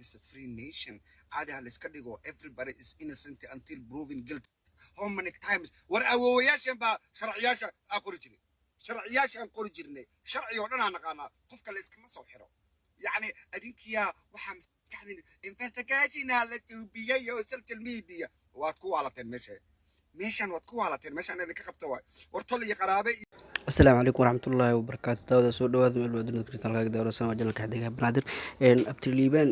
is a free nation. Everybody is innocent until proven guilty. How many times? What awoyashan ba sharciyasha aqorijini. Sharciyashan qorijirnay. Sharci oo dhan aan naqaana. Qofka la iskama soo xiro. يعني أدينكيا وحمس كحدين انفتكاشنا لتوبيا يوصلت الميديا واتكو على تنمشة ميشان واتكو على تنمشة أنا ذيك خبطوا ورطلي قرابي. السلام عليكم ورحمة الله وبركاته. داود سود دواد من الودن كريتان لاك دورة سما جل كحديها بنادر إن أبتليبان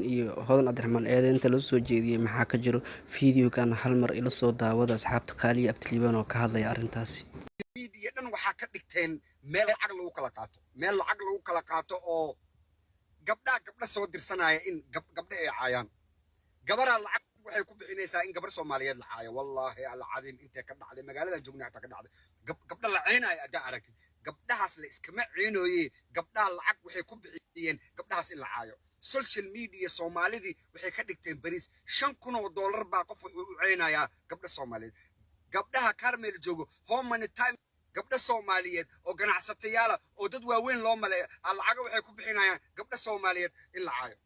هذا عبد الرحمن إذا أنت لو سوجي محاك جرو فيديو كان حلمر إلى الصوت داود أصحاب تقالي أبتليبان وكهذا يا أرنتاسي. ميديا دن وحكت دكتين مال عقل وكلاقاته مال عقل وكلاقاته أو قبل صدر سنة إن قبل عيان قبل العقل waxay ku bixinaysaa in gabar Soomaaliyeed la caayo wallahi al cadim inta ka dhacday magaalada joogna ta ka dhacday gabdha la ceenay aad aragtid gabdhahaas la iskama ceenooyay gabdhaha lacag waxay ku bixiyeen gabdhahaas in la caayo social media Soomaalidii waxay ka dhigteen bariis $5,000 baa qof wuxuu u ceenayaa gabdha Soomaaliyeed gabdhaha Carmel joogo how many time gabdha Soomaaliyeed oo ganacsatayaal oo dad waaweyn loo maleeyo lacag waxay ku bixinayaan gabdha Soomaaliyeed in la caayo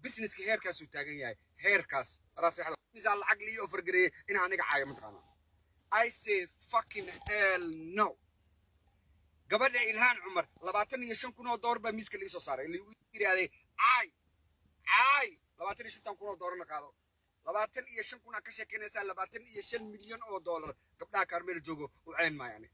business ka heerkaas uu taagan yahay heerkaas raasixada misaal lacag liyo offer gareey in aniga caayo mataqaana I say fucking hell no gabadha Ilhaan Umar $25,000 baa miiska liiso saaray in uu yiraahday ay $25,000 na qaado $25,000 ka sheekeynaysa $25 milyan gabdhaha Carmel joogo u ceen maayane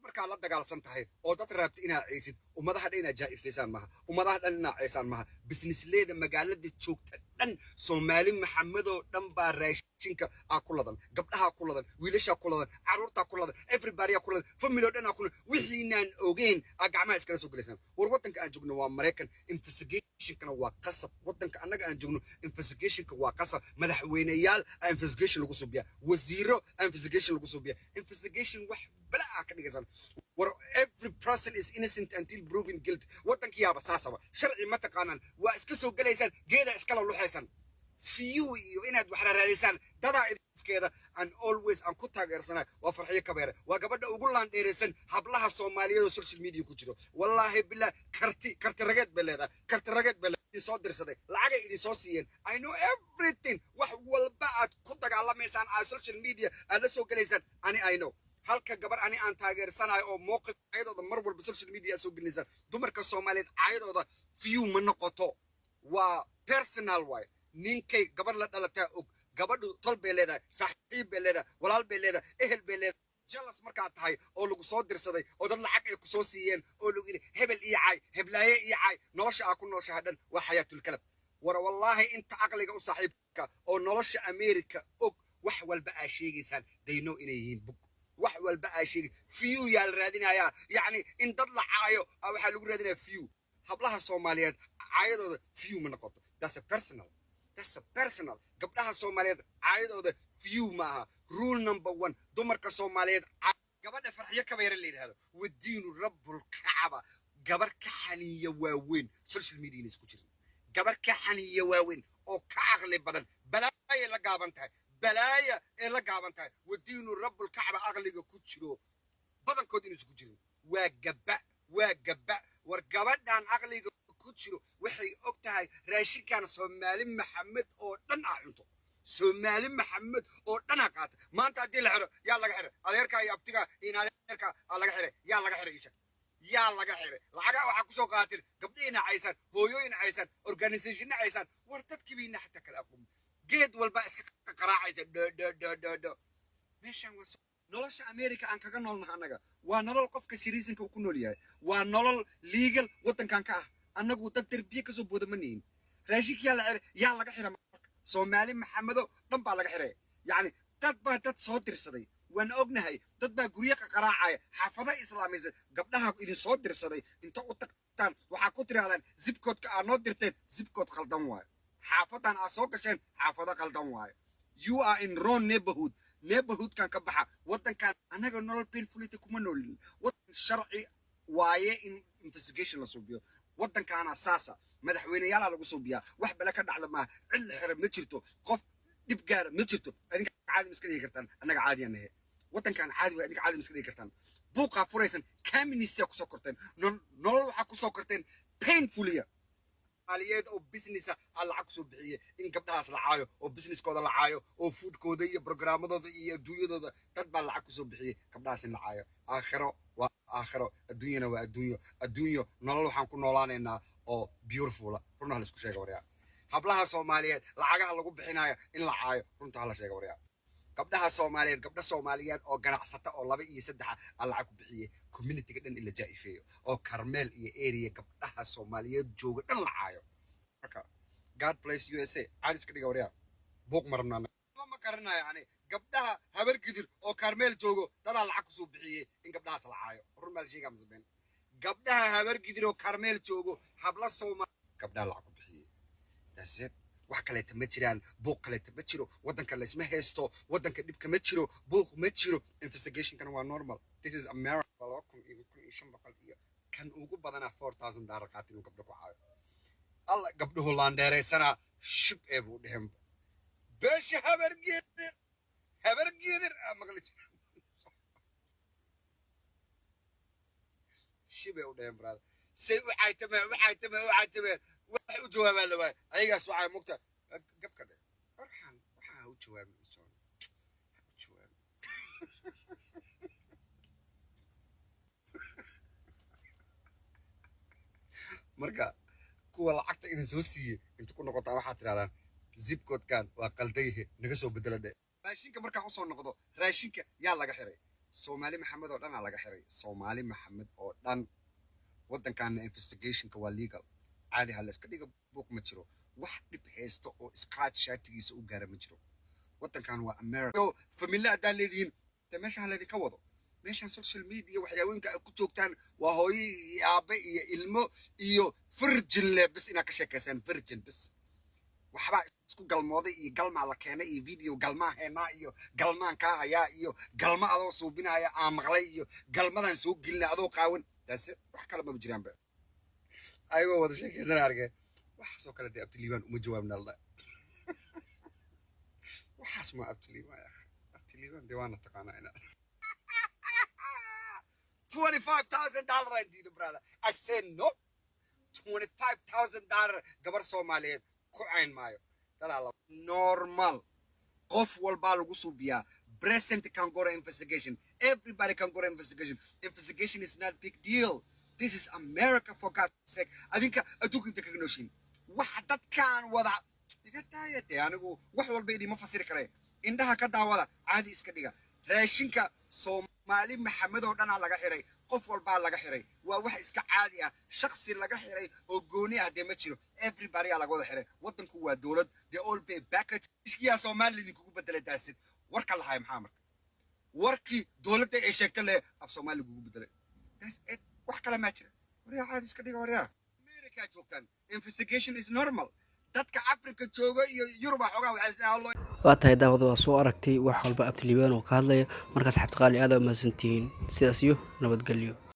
marka la dagaalsan tahay oo dad raabta inaad ciisid umadaha dhan inaad jaaifaysan maaha umadaha dhan inaad ciisan maaha business leeda magaalada joogta dhan Soomaali Maxamed oo dhan baa raashinka ku ladan gabdhaha ku ladan wiilasha ku ladan caruurta ku ladan everybody ku ladan family dhan ku ladan wixiinaan ogeyn gacmaha iskala soo galaysan war wadanka aan joogno waa Mareykan investigation kana waa qasab wadanka anaga aan joogno investigation ka waa qasab madaxweynayaal investigation lagu soo biya wasiiro investigation lagu soo biya investigation wax bala ka dhigaysan where every person is innocent until proven guilty wadanka yaaba saasaba sharci ma taqaanan waa iska soo galaysan geeda iskala luxaysan fiyu iyo inaad wax raadisaan dada idafkeeda and always aan ku taageersanaa waa farxiyo kabeere waa gabadha ugu laan dheereysan hablaha Soomaaliyeed oo social media ku jiro wallahi billah karti rageed beleeda soo dirsaday lacag idin soo siiyeen I know everything wax walba aad ku dagaalamaysan social media aad la soo galaysan I know halka gabar ani aan taageersanahay oo mowqif ayadooda mar walba social media soo gelinaysa dumarka Soomaaliyeed ayadooda few ma noqoto waa personal way ninkay gabar la dhalataa og gabadhu tol bay leedahay saaxiib bay leedahay walaal bay leedahay ehel bay leedahay jealous marka tahay oo lagu soo dirsaday oo dad lacag ay ku soo siiyeen oo lagu yiri hebel iyo caay heblaaye iyo caay nolosha ku nooshahay dhan waa xayaatul kalab war wallahi inta aqliga u saaxiibka oo nolosha America og wax walba ay sheegaysan they know inay yihiin bug wax walba ay sheegay few yaal raadinaya yani in dad la caayo waxa lagu raadinaya few hablaha Soomaaliyeed caayadooda few ma noqoto that's a personal gabdhaha Soomaaliyeed caayadooda few maaha rule number 1 dumarka Soomaaliyeed gabadha farxiyo kabeere leeyahay wadiinu rabbul kaaba gabar ka xaniya waaweyn social media isku jirin gabar ka xaniya waaweyn oo ka aqli badan balaaya la gaaban tahay balaaya ee la gaaban tahay wadiinu rabbul kaaba aqliga ku jiro badankood inuu isku jirin waa gabba war gabadhan aqliga ku jiro waxay og tahay raashinkan Soomaali Maxamed oo dhan cunto Soomaali Maxamed oo dhan qaata maanta hadii la xiro yaa laga xiro adeerka iyo abtiga in adeerka laga xiro yaa laga xiro isha yaa laga xiro lacaga waxa ku soo qaatin gabdhiina caysan hooyooyin caysan organization caysan war dadkiina xataa kala aqoon geed walba iska qaraacaysa do meeshan waa nolosha America aan kaga noolnahay anaga waa nolol qofka citizenka uu ku nool yahay waa nolol legal wadankan ka anagu dad darbiye ka soo booda maniin raashinka yaa laga xiro Soomaali Maxamed dhan baa laga xiray yani dad baa dad soo dirsaday waan ognahay dad baa guriga qaraacay xaafada islaamiyada gabdhaha idin soo dirsaday inta u tagtaan waxa ku tiraadaan zip code-ka aad noo dirteen zip code khaldan waay xaafadan aad soo gasheen xaafada khaldan waay you are in wrong neighborhood kan ka baxa wadankan anaga nolol painfulity kuma noolin wadan sharci waaye in investigation la suubiyo wadankan asaasa madaxweynayaal lagu soo biyaa wax bala ka dhacda ma cil xirab ma jirto qof dib gaar ma jirto adinka caadi miska dhigi kartaan anaga caadi anahay wadankan caadi waa adinka caadi miska dhigi kartaan buuqa furaysan communist ku soo korteen nolol waxa ku soo korteen painfully Soomaaliyeed oo business ah lacag soo bixiyay in gabdhahaas la caayo oo businesskooda la caayo oo foodkooda iyo programmadooda iyo adduunyadooda dad baa lacag soo bixiyay gabdhahaas in la caayo aakhiro waa aakhiro adduunyana waa adduunyo nolol waxaan ku noolaanaynaa oo beautiful runta la isku sheega waryaa hablaha Soomaaliyeed lacagaha lagu bixinayo in la caayo runta la sheega waryaa gabdhaha Soomaaliyeed gabdha Soomaaliyeed oo ganacsata oo 2 iyo 3 lacag ku bixiyay community-ga dhan in la jaa'ifeeyo oo Carmel iyo area gabdhaha Soomaaliyeed jooga dhan la caayo marka God bless USA aad iska dhiga waryaa buuq marnaa ma qaranayo yani gabdhaha habar gidir oo Carmel joogo dad lacag soo bixiyay in gabdhahaas la caayo run mal sheega masbeen gabdhaha habar gidir oo Carmel joogo habla Soomaaliyeed gabdhaha lacag ku bixiyay that's it wax kale ma jiraan buuq kale ma jiro wadanka la isma haysto wadanka dhibka ma jiro buuq ma jiro investigation kan waa normal this is America iyo kan ugu badana $4,000 qaatin gabdho ku caayo alla gabdhuhu laandeereysana shib ee buu dhahan beesha habar gidir maqli shib ee u dhahan brother say u caaytameen waxay u jawaabaan la waay ayagaas waxay mugta gabka dhe waxaan waxa u jawaabay marka kuwa lacagta idin soo siiyay inta ku noqotaa waxaad tirahdaan zip code kan waa qaldayhe naga soo bedela dhe raashinka markaan usoo noqdo raashinka yaa laga xiray Soomaali Maxamed oo dhan laga xiray Soomaali Maxamed oo dhan wadankan investigationka waa legal caadi hal iska dhiga buuq ma jiro wax dhib haysto oo scratch shatigiisa u gaara ma jiro wadankan waa America family aad leedihiin meesha haladi ka wado meeshan social media waxyaabooyinka ku joogtaan waa hooyo iyo aabe iyo ilmo iyo virgin bas ina ka sheekaysan virgin bas waxba isku galmooday iyo galma la keenay iyo video galma heena iyo galmaan ka haya iyo galma adoo suubinaya aan maqlay iyo galmadan soo gelina adoo qaawan that's it wax kale ma jiraan ba ayagoo wada sheekaysan argay waxaas oo kale de Abdiliban uma jawaabna la waxaas ma Abdiliban deewaana taqaana ina $25,000 I did brother I said no $25,000 gabar Soomaaliyeed ku cayn maayo dalaal normal qof walba lagu suubiyaa present can go to investigation everybody can go to investigation is not big deal this is America for God's sake adinka adduunka inta kaga nooshin waxa dadkan wada iga taayade anigu wax walba idin fasiri karay indhaha ka daawada caadi iska dhiga raashinka Soomaali Maxamed oo dhan laga xiray qof walba laga xiray waa wax iska caadi ah shakhsi laga xiray oo gooni ah de ma jiro everybody laga wada xiray wadanku waa dawlad they all pay package iskiya Soomaali kugu bedelay daasid warka lahaay maxaa marka warkii dawladda ay sheegtay le af Soomaali kugu bedelay that's it wax kale ma jiro wariya caadi iska dhiga wariya America joogtan investigation is normal dadka Afrika jooga iyo Yurub xogaa waxay isleeyahay waa tahay daawada waa soo aragtay wax walba Abdiliban oo ka hadlaya markaas xabta qaali aad u maasantiin sidaas iyo nabadgelyo